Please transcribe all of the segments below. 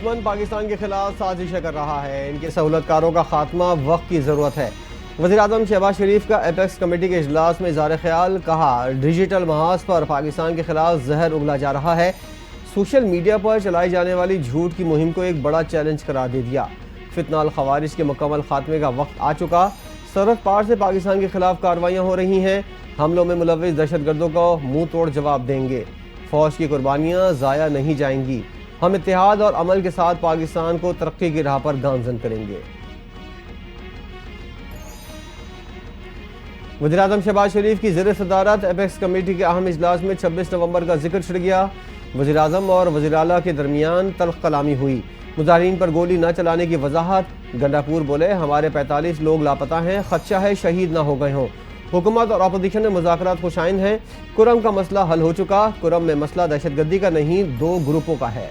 دشمن پاکستان کے خلاف سازشیں کر رہا ہے، ان کے سہولت کاروں کا خاتمہ وقت کی ضرورت ہے۔ وزیراعظم شہباز شریف کا ایپیکس کمیٹی کے اجلاس میں اظہار خیال، کہا ڈیجیٹل محاذ پر پاکستان کے خلاف زہر اگلا جا رہا ہے، سوشل میڈیا پر چلائی جانے والی جھوٹ کی مہم کو ایک بڑا چیلنج قرار دے دیا۔ فتنہ الخوارج کے مکمل خاتمے کا وقت آ چکا، سرحد پار سے پاکستان کے خلاف کارروائیاں ہو رہی ہیں، حملوں میں ملوث دہشت گردوں کو منہ توڑ جواب دیں گے، فوج کی قربانیاں ضائع نہیں جائیں گی، ہم اتحاد اور عمل کے ساتھ پاکستان کو ترقی کی راہ پر گامزن کریں گے۔ وزیراعظم شہباز شریف کی زیر صدارت ایپیکس کمیٹی کے اہم اجلاس میں 26 نومبر کا ذکر چھڑ گیا۔ وزیراعظم اور وزیراعلیٰ کے درمیان تلخ کلامی ہوئی، مظاہرین پر گولی نہ چلانے کی وضاحت۔ گنڈاپور بولے ہمارے 45 لوگ لاپتہ ہیں، خدشہ ہے شہید نہ ہو گئے ہوں۔ حکومت اور اپوزیشن میں مذاکرات خوشائند ہیں، کرم کا مسئلہ حل ہو چکا، کرم میں مسئلہ دہشت گردی کا نہیں، دو گروپوں کا ہے۔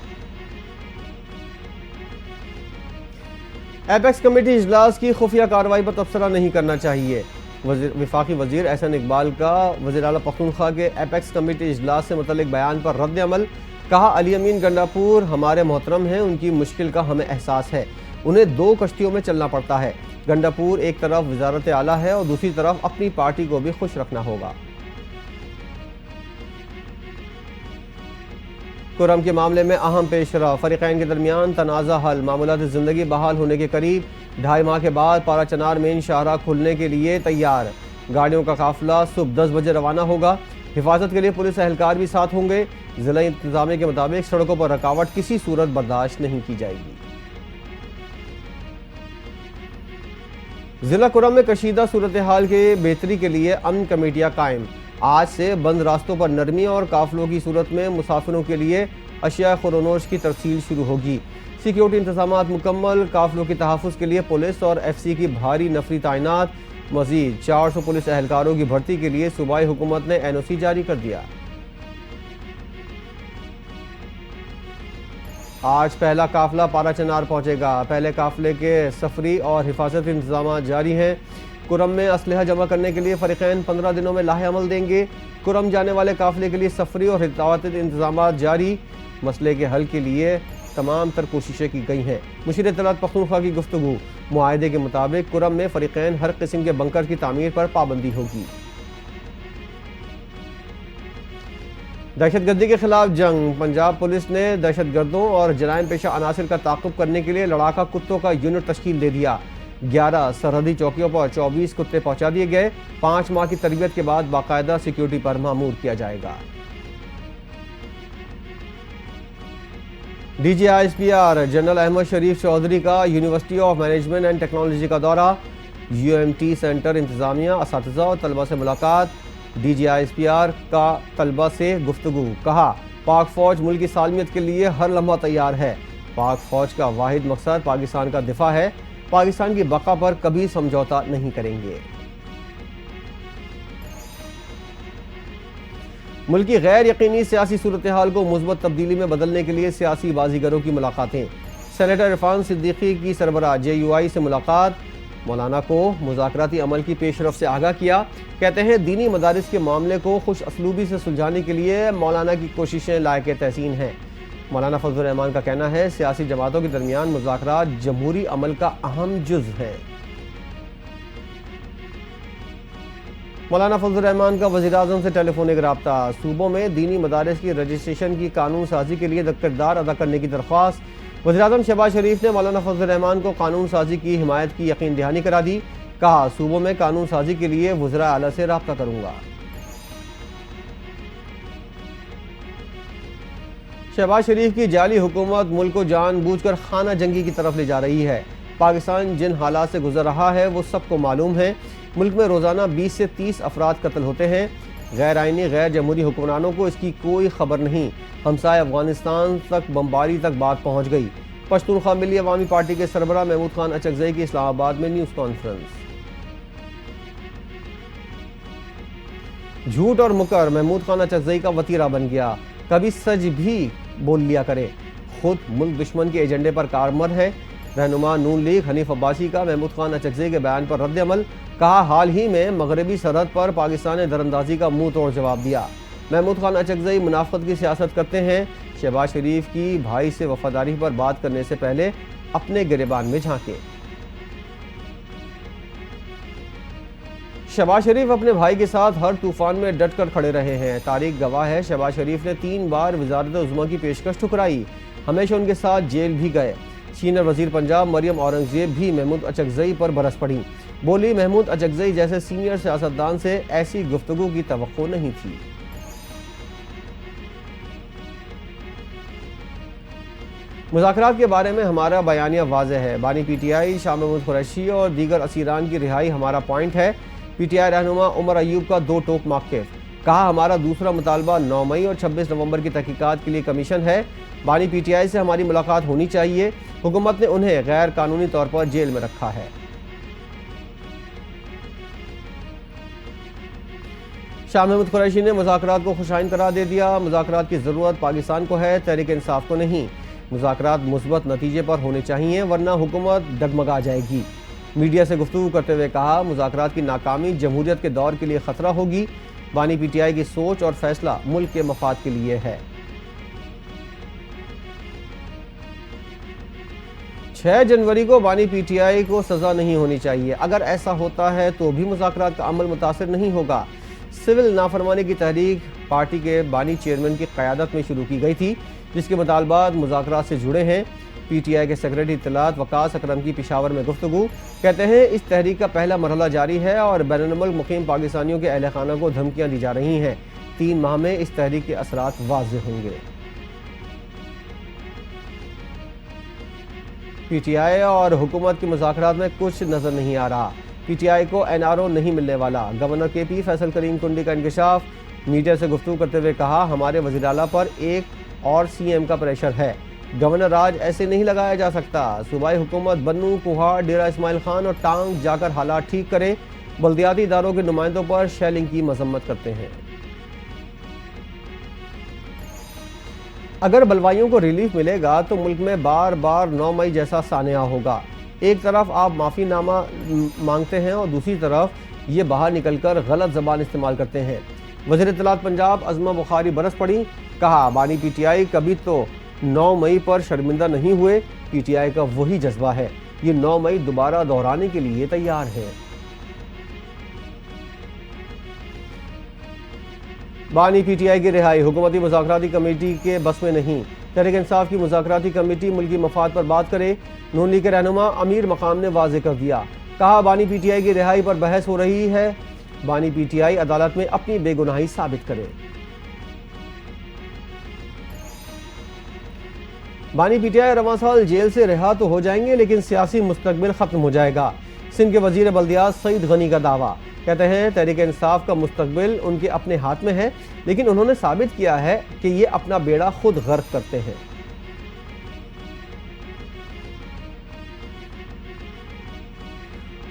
ایپیکس کمیٹی اجلاس کی خفیہ کارروائی پر تبصرہ نہیں کرنا چاہیے۔ وفاقی وزیر احسن اقبال کا وزیراعلیٰ پختونخوا کے ایپیکس کمیٹی اجلاس سے متعلق بیان پر رد عمل، کہا علی امین گنڈاپور ہمارے محترم ہیں، ان کی مشکل کا ہمیں احساس ہے، انہیں دو کشتیوں میں چلنا پڑتا ہے، گنڈاپور ایک طرف وزارت اعلیٰ ہے اور دوسری طرف اپنی پارٹی کو بھی خوش رکھنا ہوگا۔ کرم کے معاملے میں اہم پیش رفت، فریقین کے درمیان تنازع حل، معمولات زندگی بحال ہونے کے قریب، 2.5 ماہ کے بعد پارا چنار مین شاہراہ کھلنے کے لیے تیار، گاڑیوں کا قافلہ صبح 10 بجے روانہ ہوگا، حفاظت کے لیے پولیس اہلکار بھی ساتھ ہوں گے، ضلع انتظامیہ کے مطابق سڑکوں پر رکاوٹ کسی صورت برداشت نہیں کی جائے گی۔ ضلع کرم میں کشیدہ صورتحال کے بہتری کے لیے امن کمیٹیاں قائم، آج سے بند راستوں پر نرمی اور قافلوں کی صورت میں مسافروں کے لیے اشیاء خورونوش کی ترسیل شروع ہوگی، سیکیورٹی انتظامات مکمل، قافلوں کے تحفظ کے لیے پولیس اور ایف سی کی بھاری نفری تعینات، مزید 400 پولیس اہلکاروں کی بھرتی کے لیے صوبائی حکومت نے این او سی جاری کر دیا۔ آج پہلا قافلہ پارا چنار پہنچے گا، پہلے قافلے کے سفری اور حفاظتی انتظامات جاری ہیں۔ کرم میں اسلحہ جمع کرنے کے لیے فریقین 15 دنوں میں لاہ عمل دیں گے، کرم جانے والے قافلے کے لیے سفری اور حفاظتی انتظامات جاری، مسئلے کے حل کے لیے تمام تر کوششیں کی گئی ہیں۔ مشیر اطلاعات پختونخوا کی گفتگو، معاہدے کے مطابق کرم میں فریقین ہر قسم کے بنکر کی تعمیر پر پابندی ہوگی۔ دہشت گردی کے خلاف جنگ، پنجاب پولیس نے دہشت گردوں اور جرائم پیشہ عناصر کا تعاقب کرنے کے لیے لڑاکا کتوں کا یونٹ تشکیل دے دیا، 11 سرحدی چوکیوں پر 24 کتے پہنچا دیے گئے، 5 ماہ کی تربیت کے بعد باقاعدہ سیکیورٹی پر مامور کیا جائے گا۔ D G I S P R general Ahmed Sharif Chaudhry کا university of management and technology کا دورہ، یو ایم ٹی سینٹر انتظامیہ، اساتذہ اور طلبہ سے ملاقات، D G I S P R کا طلبہ سے گفتگو، کہا پاک فوج ملک کی سالمیت کے لیے ہر لمحہ تیار ہے، پاک فوج کا واحد مقصد پاکستان کا دفاع ہے، پاکستان کی بقا پر کبھی سمجھوتا نہیں کریں گے۔ ملک کی غیر یقینی سیاسی صورتحال کو مثبت تبدیلی میں بدلنے کے لیے سیاسی بازیگروں کی ملاقاتیں، سینیٹر عرفان صدیقی کی سربراہ جے یو آئی سے ملاقات، مولانا کو مذاکراتی عمل کی پیش رفت سے آگاہ کیا، کہتے ہیں دینی مدارس کے معاملے کو خوش اسلوبی سے سلجھانے کے لیے مولانا کی کوششیں لائق تحسین ہیں۔ مولانا فضل الرحمان کا کہنا ہے سیاسی جماعتوں کے درمیان مذاکرات جمہوری عمل کا اہم جز ہے۔ مولانا فضل الرحمان کا وزیراعظم سے ٹیلی فونک رابطہ، صوبوں میں دینی مدارس کی رجسٹریشن کی قانون سازی کے لیے کردار ادا کرنے کی درخواست، وزیراعظم شہباز شریف نے مولانا فضل الرحمان کو قانون سازی کی حمایت کی یقین دہانی کرا دی، کہا صوبوں میں قانون سازی کے لیے وزراء اعلیٰ سے رابطہ کروں گا۔ شہباز شریف کی جعلی حکومت ملک کو جان بوجھ کر خانہ جنگی کی طرف لے جا رہی ہے، پاکستان جن حالات سے گزر رہا ہے وہ سب کو معلوم ہے، ملک میں روزانہ 20 سے 30 افراد قتل ہوتے ہیں، غیر آئینی غیر جمہوری حکمرانوں کو اس کی کوئی خبر نہیں، ہمسائے افغانستان تک بمباری تک بات پہنچ گئی۔ پشتونخوا ملی عوامی پارٹی کے سربراہ محمود خان اچکزئی کی اسلام آباد میں نیوز کانفرنس۔ جھوٹ اور مکر محمود خان اچکزئی کا وتیرہ بن گیا، کبھی سچ بھی بول لیا کرے، خود ملک دشمن کے ایجنڈے پر کارمر ہے۔ رہنما نون لیگ حنیف عباسی کا محمود خان اچکزئی کے بیان پر رد عمل، کہا حال ہی میں مغربی سرحد پر پاکستان نے دراندازی کا منہ توڑ جواب دیا، محمود خان اچکزئی منافقت کی سیاست کرتے ہیں، شہباز شریف کی بھائی سے وفاداری پر بات کرنے سے پہلے اپنے گریبان میں جھانکیں۔ شہباز شریف اپنے بھائی کے ساتھ ہر طوفان میں ڈٹ کر کھڑے رہے ہیں، تاریخ گواہ ہے شہباز شریف نے 3 بار وزارت عظمیٰ کی پیشکش ٹھکرائی، ہمیشہ ان کے ساتھ جیل بھی گئے۔ سینئر وزیر پنجاب مریم اورنگزیب بھی محمود اچکزئی پر برس پڑی، بولی محمود اچکزئی جیسے سینئر سیاستدان سے ایسی گفتگو کی توقع نہیں تھی۔ مذاکرات کے بارے میں ہمارا بیانیہ واضح ہے، بانی P T I Shah Mahmood Qureshi اور دیگر اسیران کی رہائی ہمارا پوائنٹ ہے۔ پی ٹی آئی رہنما عمر ایوب کا 2 ٹوک موقف، کہا ہمارا دوسرا مطالبہ 9 مئی اور 26 نومبر کی تحقیقات کے لیے کمیشن ہے، بانی پی ٹی آئی سے ہماری ملاقات ہونی چاہیے، حکومت نے انہیں غیر قانونی طور پر جیل میں رکھا ہے۔ شاہ محمود قریشی نے مذاکرات کو خوشائن قرار دے دیا، مذاکرات کی ضرورت پاکستان کو ہے، تحریک انصاف کو نہیں، مذاکرات مثبت نتیجے پر ہونے چاہیے ورنہ حکومت ڈگمگا جائے گی۔ میڈیا سے گفتگو کرتے ہوئے کہا مذاکرات کی ناکامی جمہوریت کے دور کے لیے خطرہ ہوگی، بانی پی ٹی آئی کی سوچ اور فیصلہ ملک کے مفاد کے لیے ہے۔ 6 جنوری کو بانی پی ٹی آئی کو سزا نہیں ہونی چاہیے، اگر ایسا ہوتا ہے تو بھی مذاکرات کا عمل متاثر نہیں ہوگا۔ سول نافرمانی کی تحریک پارٹی کے بانی چیئرمین کی قیادت میں شروع کی گئی تھی، جس کے مطالبات مذاکرات سے جڑے ہیں۔ پی ٹی آئی کے سیکریٹری اطلاعات وقاص اکرم کی پشاور میں گفتگو، کہتے ہیں اس تحریک کا پہلا مرحلہ جاری ہے اور بین الملک مقیم پاکستانیوں کے اہل خانہ کو دھمکیاں دی جا رہی ہیں، 3 ماہ میں اس تحریک کے اثرات واضح ہوں گے۔ پی ٹی آئی اور حکومت کی مذاکرات میں کچھ نظر نہیں آ رہا، پی ٹی آئی کو این آر او نہیں ملنے والا، گورنر کے پی فیصل کریم کنڈی کا انکشاف، میڈیا سے گفتگو کرتے ہوئے کہا ہمارے وزیر اعلیٰ پر ایک اور سی ایم کا پریشر ہے، گورنر راج ایسے نہیں لگایا جا سکتا، صوبائی حکومت بنو، کوہاڑ، ڈیرہ اسماعیل خان اور ٹانگ جا کر حالات ٹھیک کرے، بلدیاتی اداروں کے نمائندوں پر شیلنگ کی مذمت کرتے ہیں۔ اگر بلوائیوں کو ریلیف ملے گا تو ملک میں بار بار 9 مئی جیسا سانحہ ہوگا، ایک طرف آپ معافی نامہ مانگتے ہیں اور دوسری طرف یہ باہر نکل کر غلط زبان استعمال کرتے ہیں۔ وزیر اطلاعات پنجاب عظمہ بخاری برس پڑی، کہا بانی پی ٹی آئی کبھی تو 9 مئی پر شرمندہ نہیں ہوئے، پی ٹی آئی کا وہی جذبہ ہے، یہ 9 مئی دوبارہ دہرانے کے لیے تیار ہے۔ بانی پی ٹی آئی کی رہائی حکومتی مذاکراتی کمیٹی کے بس میں نہیں، تحریک انصاف کی مذاکراتی کمیٹی ملکی مفاد پر بات کرے، نون لیگ کے رہنما امیر مقام نے واضح کر دیا، کہا بانی پی ٹی آئی کی رہائی پر بحث ہو رہی ہے، بانی پی ٹی آئی عدالت میں اپنی بے گناہی ثابت کرے۔ بانی پی ٹی آئی رواں سال جیل سے رہا تو ہو جائیں گے لیکن سیاسی مستقبل ختم ہو جائے گا، سندھ کے وزیر بلدیات سعید غنی کا دعویٰ، کہتے ہیں تحریک انصاف کا مستقبل ان کے اپنے ہاتھ میں ہے لیکن انہوں نے ثابت کیا ہے کہ یہ اپنا بیڑا خود غرق کرتے ہیں۔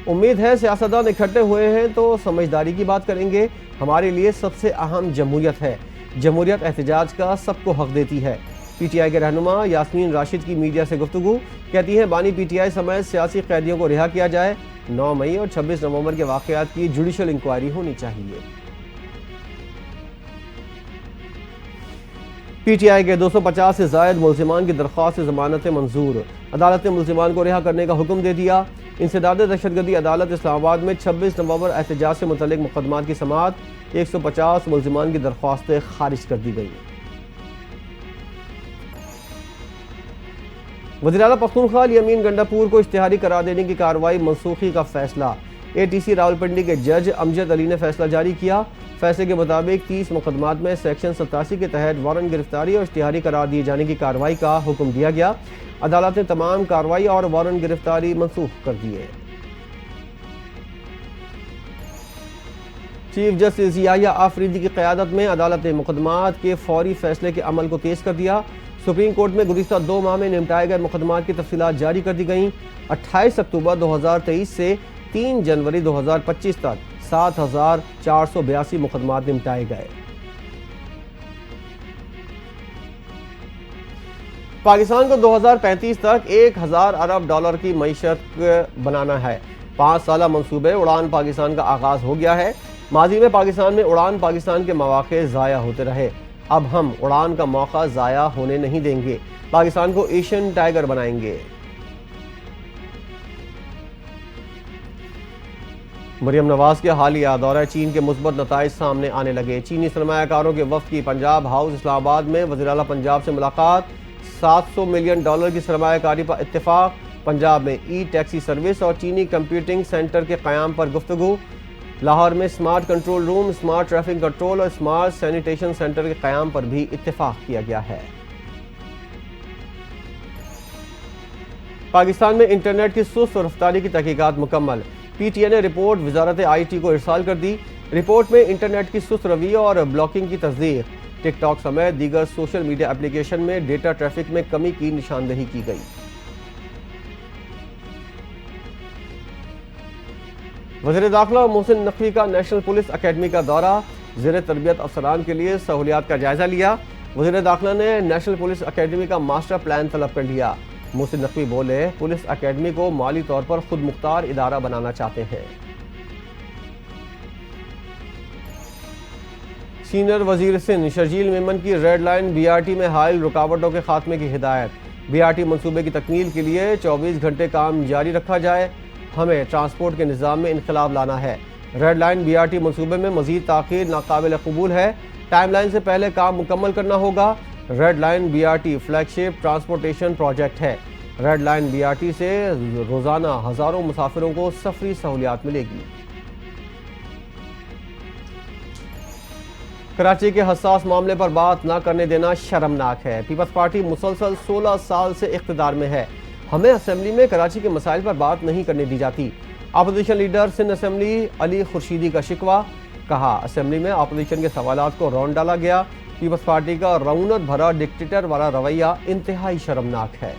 امید ہے سیاستدان اکٹھے ہوئے ہیں تو سمجھداری کی بات کریں گے، ہمارے لیے سب سے اہم جمہوریت ہے، جمہوریت احتجاج کا سب کو حق دیتی ہے۔ پی ٹی آئی کے رہنما یاسمین راشد کی میڈیا سے گفتگو، کہتی ہیں بانی پی ٹی آئی سمیت سیاسی قیدیوں کو رہا کیا جائے، 9 مئی اور 26 نومبر کے واقعات کی جوڈیشل انکوائری ہونی چاہیے۔ پی ٹی آئی کے 250 سے زائد ملزمان کی درخواست ضمانتیں منظور، عدالت نے ملزمان کو رہا کرنے کا حکم دے دیا۔ انسداد دہشت گردی عدالت اسلام آباد میں 26 نومبر احتجاج سے متعلق مقدمات کی سماعت، 150 ملزمان کی درخواستیں خارج کر دی گئیں۔ وزیر اعلیٰ پختونخوا الیمین گنڈاپور کو اشتہاری قرار دینے کی کارروائی منسوخی کا فیصلہ، اے ٹی سی راولپنڈی کے جج امجد علی نے فیصلہ جاری کیا، فیصلے کے مطابق 30 مقدمات میں سیکشن 87 کے تحت وارنٹ گرفتاری اور اشتہاری قرار دیے جانے کی کارروائی کا حکم دیا گیا، عدالت نے تمام کارروائی اور وارنٹ گرفتاری منسوخ کر دیے۔ چیف جسٹس یحییٰ آفریدی کی قیادت میں عدالت نے مقدمات کے فوری فیصلے کے عمل کو تیز کر دیا، سپریم کورٹ میں گزشتہ 2 ماہ میں نمٹائے گئے مقدمات کی تفصیلات جاری کر دی گئیں، 28 اکتوبر 2023 سے 3 جنوری 2025 تک 7482 مقدمات نمٹائے گئے۔ پاکستان کو 2035 تک 1000 ارب ڈالر کی معیشت بنانا ہے، 5 سالہ منصوبے اڑان پاکستان کا آغاز ہو گیا ہے، ماضی میں پاکستان میں اڑان پاکستان کے مواقع ضائع ہوتے رہے، اب ہم اڑان کا موقع ضائع ہونے نہیں دیں گے، پاکستان کو ایشین ٹائیگر بنائیں گے۔ مریم نواز کے حالیہ دورہ چین کے مثبت نتائج سامنے آنے لگے۔ چینی سرمایہ کاروں کے وفد کی پنجاب ہاؤس اسلام آباد میں وزیر اعلیٰ پنجاب سے ملاقات، $700 ملین کی سرمایہ کاری پر اتفاق، پنجاب میں ای ٹیکسی سروس اور چینی کمپیوٹنگ سینٹر کے قیام پر گفتگو، لاہور میں smart control room, smart traffic control اور سمارٹ سینیٹیشن سینٹر کے قیام پر بھی اتفاق کیا گیا ہے۔ پاکستان میں انٹرنیٹ کی سست رفتاری کی تحقیقات مکمل، پی ٹی اے نے رپورٹ وزارت آئی ٹی کو ارسال کر دی۔ رپورٹ میں انٹرنیٹ کی سست روی اور بلاکنگ کی تصدیق، ٹک ٹاک سمیت دیگر سوشل میڈیا اپلیکیشن میں ڈیٹا ٹریفک میں کمی کی نشاندہی کی گئی۔ وزیر داخلہ محسن نقوی کا نیشنل پولیس اکیڈمی کا دورہ، زیر تربیت افسران کے لیے سہولیات کا جائزہ لیا۔ وزیر داخلہ نے نیشنل پولیس اکیڈمی کا ماسٹر پلان طلب کر لیا۔ محسن نقوی بولے، پولیس اکیڈمی کو مالی طور پر خود مختار ادارہ بنانا چاہتے ہیں۔ سینئر وزیر سندھ شرجیل میمن کی red line B R T میں حائل رکاوٹوں کے خاتمے کی ہدایت، بی آر ٹی منصوبے کی تکمیل کے لیے 24 گھنٹے کام جاری رکھا جائے، ہمیں ٹرانسپورٹ کے نظام میں انقلاب لانا ہے۔ Red line B R T منصوبے میں مزید تاخیر ناقابل قبول ہے، ٹائم لائن سے پہلے کام مکمل کرنا ہوگا۔ Red line B R T flagship transportation project ہے، red line B R T سے روزانہ ہزاروں مسافروں کو سفری سہولیات ملے گی۔ کراچی کے حساس معاملے پر بات نہ کرنے دینا شرمناک ہے، پیپلز پارٹی مسلسل 16 سال سے اقتدار میں ہے، ہمیں اسمبلی میں کراچی کے مسائل پر بات نہیں کرنے دی جاتی۔ اپوزیشن لیڈر سندھ اسمبلی علی خورشیدی کا شکوہ، کہا اسمبلی میں اپوزیشن کے سوالات کو رون ڈالا گیا، پیپلز پارٹی کا رعونت بھرا ڈکٹیٹر والا رویہ انتہائی شرمناک ہے۔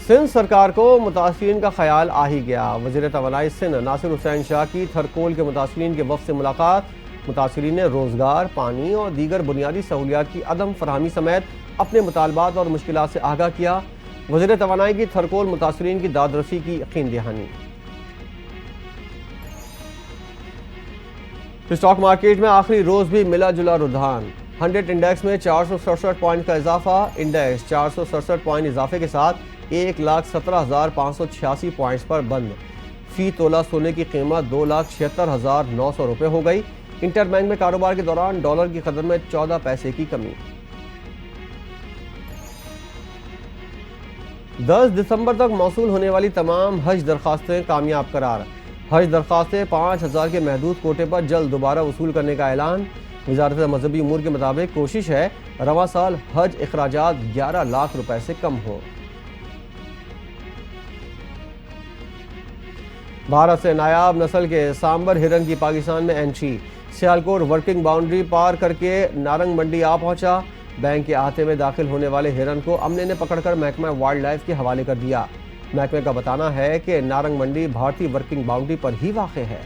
سندھ سرکار کو متاثرین کا خیال آ ہی گیا، وزیر توانائی سندھ ناصر حسین شاہ کی تھرکول کے متاثرین کے وفد سے ملاقات، متاثرین نے روزگار، پانی اور دیگر بنیادی سہولیات کی عدم فراہمی سمیت اپنے مطالبات اور مشکلات سے آگاہ کیا، وزیر توانائی کی تھرکول متاثرین کی داد رسی کی یقین دہانی۔ اسٹاک مارکیٹ میں آخری روز بھی ملا جلا رجحان، 100 انڈیکس میں 467 پوائنٹ کا اضافہ، انڈیکس 467 پوائنٹ اضافے کے ساتھ 1,17,586 پوائنٹس پر بند، فی تولہ سونے کی قیمت 2,76,900 روپے ہو گئی۔ انٹر بینک میں کاروبار کے دوران ڈالر کی قدر میں 14 پیسے کی کمی۔ 10 دسمبر تک موصول ہونے والی تمام حج درخواستیں کامیاب قرار، حج درخواستیں 5,000 کے محدود کوٹے پر جلد دوبارہ وصول کرنے کا اعلان، وزارت مذہبی امور کے مطابق کوشش ہے رواں سال حج اخراجات 11 لاکھ روپے سے کم ہوں۔ بھارت سے نایاب نسل کے سامبر ہرن کی پاکستان میں انٹری، سیالکوٹ ورکنگ باؤنڈری پار کر کے نارنگ منڈی آ پہنچا، بینک کے احاطے میں داخل ہونے والے ہرن کو عملے نے پکڑ کر محکمہ وائلڈ لائف کے حوالے کر دیا۔ محکمے کا بتانا ہے کہ نارنگ منڈی بھارتی ورکنگ باؤنڈری پر ہی واقع ہے۔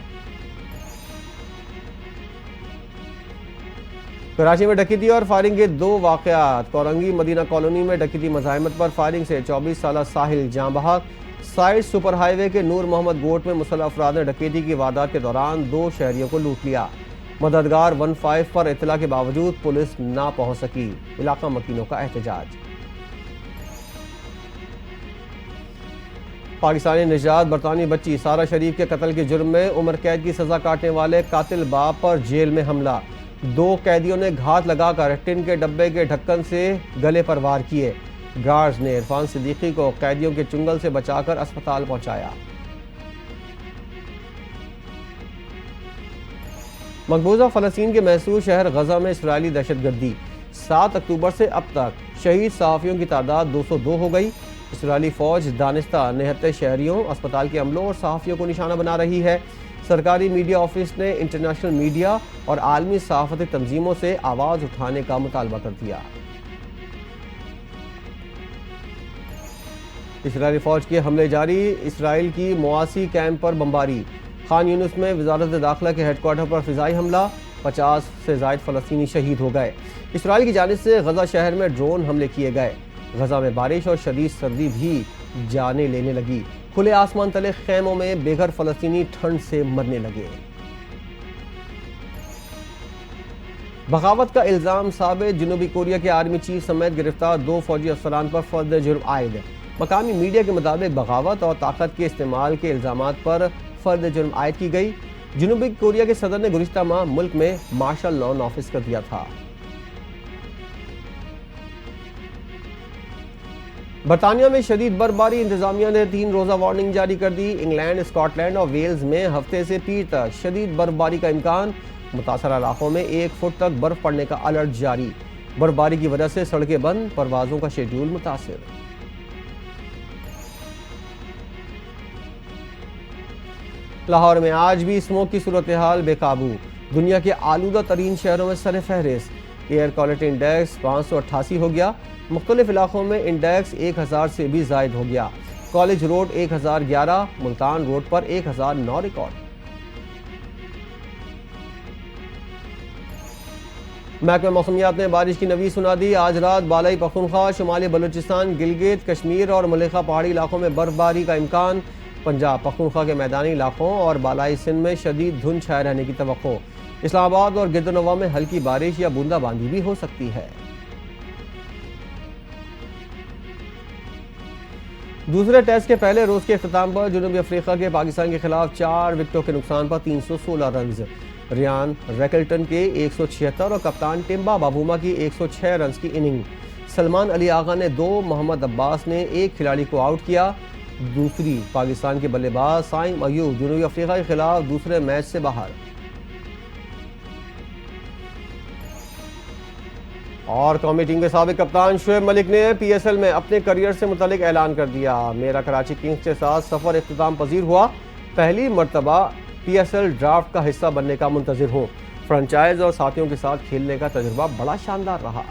کراچی میں ڈکیتی اور فائرنگ کے 2 واقعات، کورنگی مدینہ کالونی میں ڈکیتی مزاحمت پر فائرنگ سے 24 سالہ ساحل جاں بحق، سائٹ سپر ہائی وے کے نور محمد گوٹ میں مسلح افراد نے ڈکیتی کی واردات کے دوران 2 شہریوں کو لوٹ لیا، مددگار 15 پر اطلاع کے باوجود پولیس نہ پہنچ سکی، علاقہ مکینوں کا احتجاج۔ پاکستانی نژاد برطانوی بچی سارہ شریف کے قتل کے جرم میں عمر قید کی سزا کاٹنے والے قاتل باپ پر جیل میں حملہ، 2 قیدیوں نے گھات لگا کر ٹن کے ڈبے کے ڈھکن سے گلے پر وار کیے، گارڈز نے عرفان صدیقی کو قیدیوں کے چنگل سے بچا کر اسپتال پہنچایا۔ مقبوضہ فلسطین کے محصور شہر غزہ میں اسرائیلی دہشت گردی، 7 اکتوبر سے اب تک شہید صحافیوں کی تعداد 202 ہو گئی، اسرائیلی فوج دانستہ نہتے شہریوں، اسپتال کے عملوں اور صحافیوں کو نشانہ بنا رہی ہے۔ سرکاری میڈیا آفس نے انٹرنیشنل میڈیا اور عالمی صحافتی تنظیموں سے آواز اٹھانے کا مطالبہ کر دیا۔ اسرائیلی فوج کے حملے جاری، اسرائیل کی مواسی کیمپ پر بمباری، خان یونس میں وزارت داخلہ کے ہیڈ کوارٹر پر فضائی حملہ، 50 سے زائد فلسطینی شہید ہو گئے۔ اسرائیل کی جانب سے غزہ شہر میں ڈرون حملے کیے گئے، غزہ میں بارش اور شدید سردی بھی جانیں لینے لگی، کھلے آسمان تلے خیموں میں بے گھر فلسطینی ٹھنڈ سے مرنے لگے۔ بغاوت کا الزام ثابت، جنوبی کوریا کے آرمی چیف سمیت گرفتار 2 فوجی افسران پر فرد جرم عائد۔ مقامی میڈیا کے مطابق بغاوت اور طاقت کے استعمال کے الزامات پر فرد جرم عائد کی گئی۔ جنوبی کوریا کے صدر نے گزشتہ ماہ ملک میں مارشل لاء نافذ کر دیا تھا۔ برطانیہ میں شدید برفباری، انتظامیہ نے 3 روزہ وارننگ جاری کر دی۔ انگلینڈ، اسکاٹ لینڈ اور ویلز میں ہفتے سے پیر تک شدید برفباری کا امکان، متاثرہ علاقوں میں 1 فٹ تک برف پڑنے کا الرٹ جاری۔ برفباری کی وجہ سے سڑکیں بند، پروازوں کا شیڈول متاثر۔ لاہور میں آج بھی اسموگ کی صورتحال بے قابو، دنیا کے آلودہ ترین شہروں میں سر فہرست۔ ایئر کوالٹی انڈیکس 588 ہو گیا، مختلف علاقوں میں انڈیکس 1000 سے بھی زائد ہو گیا۔ کالج روڈ 1011، ملتان روڈ پر 1009 ریکارڈ۔ محکمہ موسمیات نے بارش کی نوید سنا دی، آج رات بالائی پختونخوا، شمالی بلوچستان، گلگت، کشمیر اور ملیخہ پہاڑی علاقوں میں برف باری کا امکان۔ پنجاب، پختونخوا کے میدانی علاقوں اور بالائی سندھ میں شدید دھند چھائے رہنے کی توقع۔ اسلام آباد اور گردنواں میں ہلکی بارش یا بوندا باندی بھی ہو سکتی ہے۔ دوسرے ٹیسٹ کے پہلے روز کے اختتام پر جنوبی افریقہ کے پاکستان کے خلاف 4 وکٹوں کے نقصان پر 316 رنز، ریان ریکلٹن کے 176 اور کپتان ٹمبا بابوما کی 106 رنز کی اننگ۔ سلمان علی آغا نے 2، محمد عباس نے 1 کھلاڑی کو آؤٹ کیا۔ دوسری پاکستان کے بلے باز سائم ایوب جنوبی افریقہ کے خلاف دوسرے میچ سے باہر۔ اور قومی ٹیم کے سابق کپتان شعیب ملک نے پی ایس ایل میں اپنے کریئر سے متعلق اعلان کر دیا، میرا کراچی کنگز کے ساتھ سفر اختتام پذیر ہوا، پہلی مرتبہ پی ایس ایل ڈرافٹ کا حصہ بننے کا منتظر ہوں، فرنچائز اور ساتھیوں کے ساتھ کھیلنے کا تجربہ بڑا شاندار رہا۔